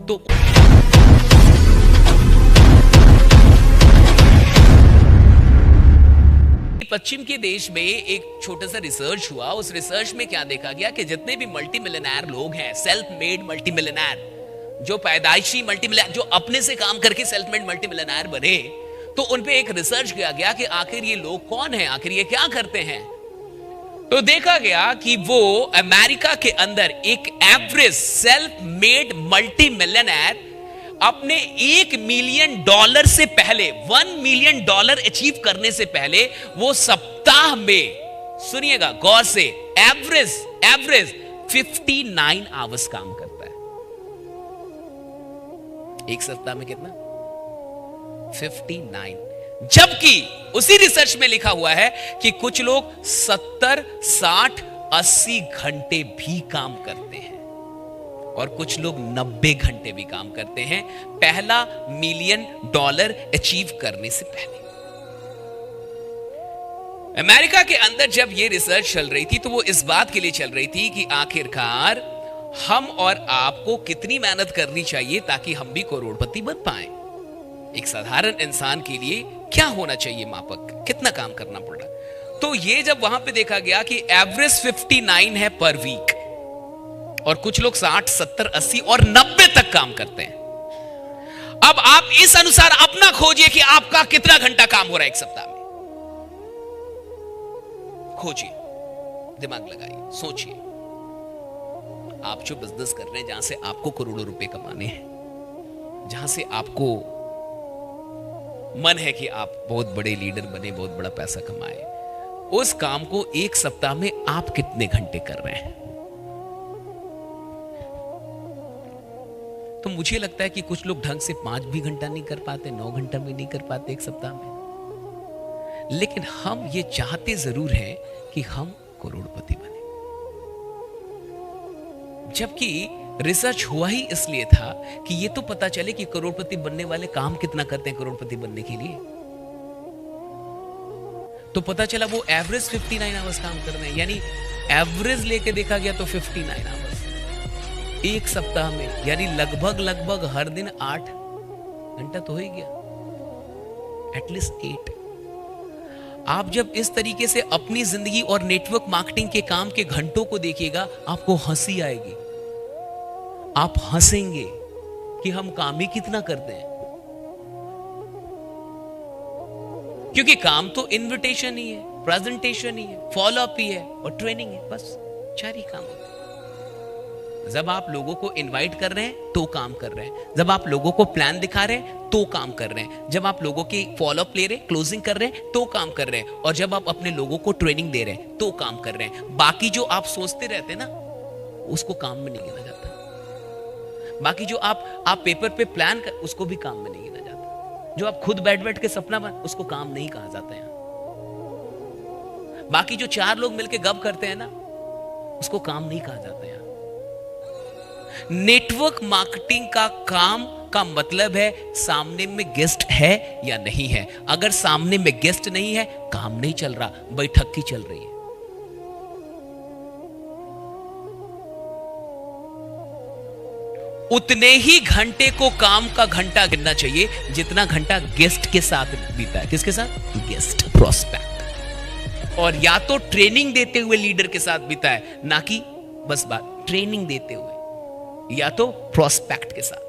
तो पश्चिम के देश में एक छोटा सा रिसर्च हुआ। उस रिसर्च में क्या देखा गया कि जितने भी मल्टी मिलियनेयर लोग हैं, सेल्फ मेड मल्टी मिलियनेयर, जो पैदाइशी मल्टी मिलियनेयर, जो अपने से काम करके सेल्फ मेड मल्टी मिलियनेयर बने, तो उन पे एक रिसर्च किया गया कि आखिर ये लोग कौन हैं, आखिर ये क्या करते हैं। तो देखा गया कि वो अमेरिका के अंदर एक average self made multi millionaire अपने $1 मिलियन से पहले, $1 मिलियन अचीव करने से पहले, वो सप्ताह में, सुनिएगा गौर से, एवरेज 59 आवर्स काम करता है। एक सप्ताह में कितना? 59। जबकि उसी रिसर्च में लिखा हुआ है कि कुछ लोग 70, 60, 80 घंटे भी काम करते हैं और कुछ लोग 90 घंटे भी काम करते हैं पहला $1 मिलियन अचीव करने से पहले। अमेरिका के अंदर जब यह रिसर्च चल रही थी तो वो इस बात के लिए चल रही थी कि आखिरकार हम और आपको कितनी मेहनत करनी चाहिए ताकि हम भी करोड़पति बन पाए। एक साधारण इंसान के लिए क्या होना चाहिए मापक, कितना काम करना पड़ा। तो ये जब वहां पे देखा गया कि एवरेज 59 है पर वीक और कुछ लोग 60, 70, 80 और 90 तक काम करते हैं। अब आप इस अनुसार अपना खोजिए कि आपका कितना घंटा काम हो रहा है एक सप्ताह में। खोजिए, दिमाग लगाइए, सोचिए। आप जो बिजनेस कर रहे हैं, जहां से आपको करोड़ों रुपए कमाने हैं, जहां से आपको मन है कि आप बहुत बड़े लीडर बने, बहुत बड़ा पैसा कमाए, उस काम को एक सप्ताह में आप कितने घंटे कर रहे हैं। तो मुझे लगता है कि कुछ लोग ढंग से 5 भी घंटा नहीं कर पाते, 9 घंटा भी नहीं कर पाते एक सप्ताह में। लेकिन हम ये चाहते जरूर हैं कि हम करोड़पति बने। जबकि रिसर्च हुआ ही इसलिए था कि ये तो पता चले कि करोड़पति बनने वाले काम कितना करते हैं करोड़पति बनने के लिए। तो पता चला वो एवरेज 59 आवर्स काम कर रहे हैं, यानी एवरेज लेके देखा गया तो 59 आवर्स एक सप्ताह में, यानी लगभग हर दिन 8 घंटा तो हो ही गया, एटलीस्ट 8। आप जब इस तरीके से अपनी जिंदगी और नेटवर्क मार्केटिंग के काम के घंटों को देखिएगा, आपको हंसी आएगी। आप हंसेंगे कि हम काम ही कितना करते हैं, क्योंकि काम तो इनविटेशन ही है, प्रेजेंटेशन ही है, फॉलो अप ही है और ट्रेनिंग है, बस 4 ही काम होते हैं। जब आप लोगों को इनवाइट कर रहे हैं तो काम कर रहे हैं, जब आप लोगों को प्लान दिखा रहे हैं तो काम कर रहे हैं, जब आप लोगों की फॉलो अप ले रहे हैं, क्लोजिंग कर रहे हैं तो काम कर रहे हैं, और जब आप अपने लोगों को ट्रेनिंग दे रहे हैं तो काम कर रहे हैं। बाकी जो आप सोचते रहते हैं ना, उसको काम में नहीं गिना जाता। बाकी जो आप पेपर पे प्लान कर, उसको भी काम में नहीं गिना जाता। जो आप खुद बैठ के सपना बन, उसको काम नहीं कहा जाता है। बाकी जो 4 लोग मिलके गप करते हैं ना, उसको काम नहीं कहा जाता है। नेटवर्क मार्केटिंग का काम का मतलब है सामने में गेस्ट है या नहीं है। अगर सामने में गेस्ट नहीं है, काम नहीं चल रहा, बैठक की चल रही है। उतने ही घंटे को काम का घंटा गिनना चाहिए जितना घंटा गेस्ट के साथ बीता है। किसके साथ? Guest, prospect. और या तो ट्रेनिंग देते हुए लीडर के साथ बीता है, ना कि बस बात ट्रेनिंग देते हुए, या तो प्रोस्पेक्ट के साथ।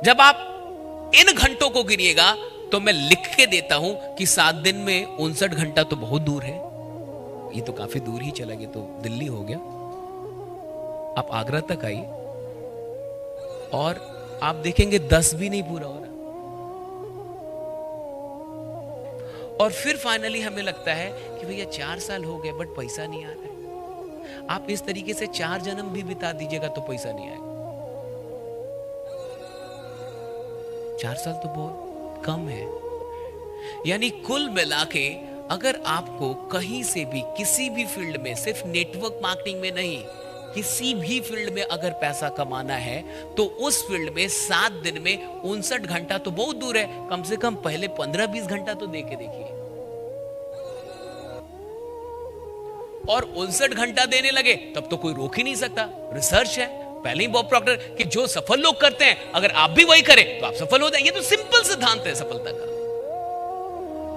जब आप इन घंटों को गिनिएगा तो मैं लिख के देता हूं कि 7 दिन में 59 घंटा तो बहुत दूर है। ये तो काफी दूर ही चला गया, तो दिल्ली हो गया। आप आगरा तक आइए और आप देखेंगे 10 भी नहीं पूरा हो रहा। और फिर फाइनली हमें लगता है कि भैया 4 साल हो गए बट पैसा नहीं आ रहा है। आप इस तरीके से 4 जन्म भी बिता दीजिएगा तो पैसा नहीं आएगा। 4 साल तो बहुत कम है। यानी कुल मिला के अगर आपको कहीं से भी किसी भी फील्ड में, सिर्फ नेटवर्क मार्केटिंग में नहीं, किसी भी फील्ड में अगर पैसा कमाना है तो उस फील्ड में 7 दिन में 59 घंटा तो बहुत दूर है। कम से कम पहले 15-20 घंटा तो देके देखिए। और 59 घंटा देने लगे तब तो कोई रोक ही नहीं सकता। रिसर्च है, पहले ही बॉब प्रॉक्टर कि जो सफल लोग करते हैं अगर आप भी वही करें तो आप सफल हो जाएंगे। ये तो सिंपल सिद्धांत है सफलता का।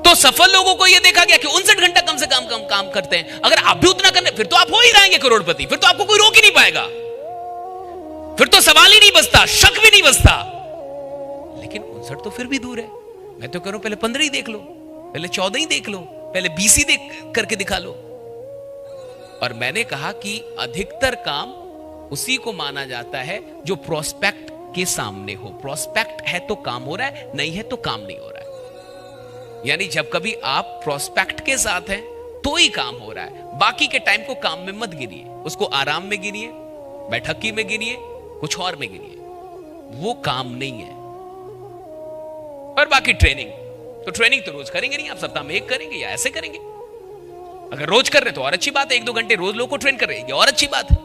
तो सफल लोगों को यह देखा गया कि 59 घंटा कम से कम काम करते हैं। अगर आप भी उतना करने, फिर तो आप हो ही रहेंगे करोड़पति, फिर तो आपको कोई रोक ही नहीं पाएगा, फिर तो सवाल ही नहीं बचता, शक भी नहीं बचता। लेकिन 59 तो फिर भी दूर है। मैं तो कह रहा हूं पहले 15 ही देख लो, पहले 14 ही देख लो, पहले 20 ही देख करके दिखा लो। और मैंने कहा कि अधिकतर काम उसी को माना जाता है जो प्रोस्पेक्ट के सामने हो। प्रोस्पेक्ट है तो काम हो रहा है, नहीं है तो काम नहीं हो रहा है। यानी जब कभी आप प्रोस्पेक्ट के साथ हैं तो ही काम हो रहा है। बाकी के टाइम को काम में मत गिनिए, उसको आराम में गिनिए, बैठकी में गिनिए, कुछ और में गिनिए, वो काम नहीं है। और बाकी ट्रेनिंग तो रोज करेंगे नहीं, आप सप्ताह में एक करेंगे या ऐसे करेंगे। अगर रोज कर रहे तो और अच्छी बात है, 1-2 घंटे रोज लोगों को ट्रेन कर रहे हैं, और अच्छी बात है।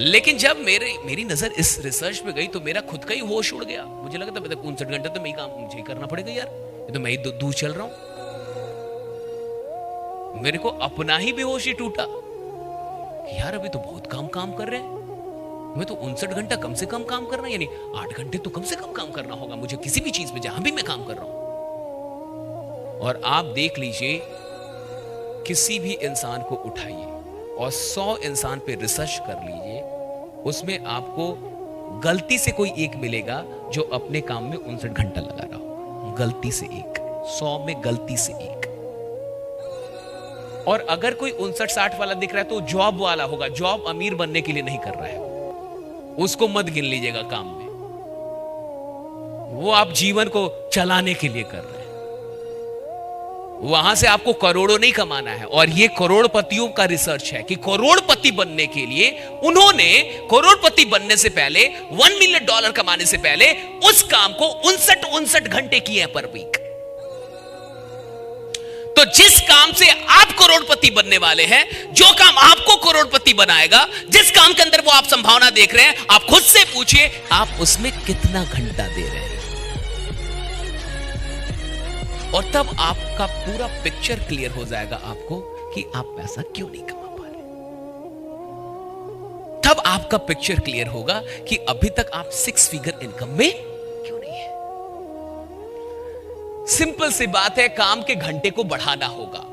लेकिन जब मेरी नजर इस रिसर्च पे गई तो मेरा खुद का ही होश उड़ गया। मुझे लगा था 59 घंटे तो मैं ही काम मुझे ही करना पड़ेगा यार, ये तो मैं ही दूर चल रहा हूं। मेरे को अपना ही बेहोश ही टूटा कि यार अभी तो बहुत काम कर रहे हैं, मैं तो 59 घंटा कम से कम काम करना, यानी 8 घंटे तो कम से कम काम करना होगा मुझे किसी भी चीज में जहां भी मैं काम कर रहा हूं। और आप देख लीजिए, किसी भी इंसान को उठाइए और 100 इंसान पे रिसर्च कर लीजिए, उसमें आपको गलती से कोई एक मिलेगा जो अपने काम में 59 घंटा लगा रहा हो। गलती से एक, 100 में गलती से एक। और अगर कोई 59-60 वाला दिख रहा है तो जॉब वाला होगा, जॉब अमीर बनने के लिए नहीं कर रहा है, उसको मत गिन लीजिएगा काम में, वो आप जीवन को चलाने के लिए कर रहे हैं। वहां से आपको करोड़ों नहीं कमाना है। और ये करोड़पतियों का रिसर्च है कि करोड़पति बनने के लिए उन्होंने, करोड़पति बनने से पहले, $1 मिलियन कमाने से पहले उस काम को 59 घंटे किए हैं पर वीक। तो जिस काम से आप करोड़पति बनने वाले हैं, जो काम आपको करोड़पति बनाएगा, जिस काम के अंदर वो आप संभावना देख रहे हैं, आप खुद से पूछिए आप उसमें कितना घंटा दे रहे हैं। और तब आपका पूरा पिक्चर क्लियर हो जाएगा आपको कि आप पैसा क्यों नहीं कमा पा रहे। तब आपका पिक्चर क्लियर होगा कि अभी तक आप 6 फिगर इनकम में क्यों नहीं है। सिंपल सी बात है, काम के घंटे को बढ़ाना होगा।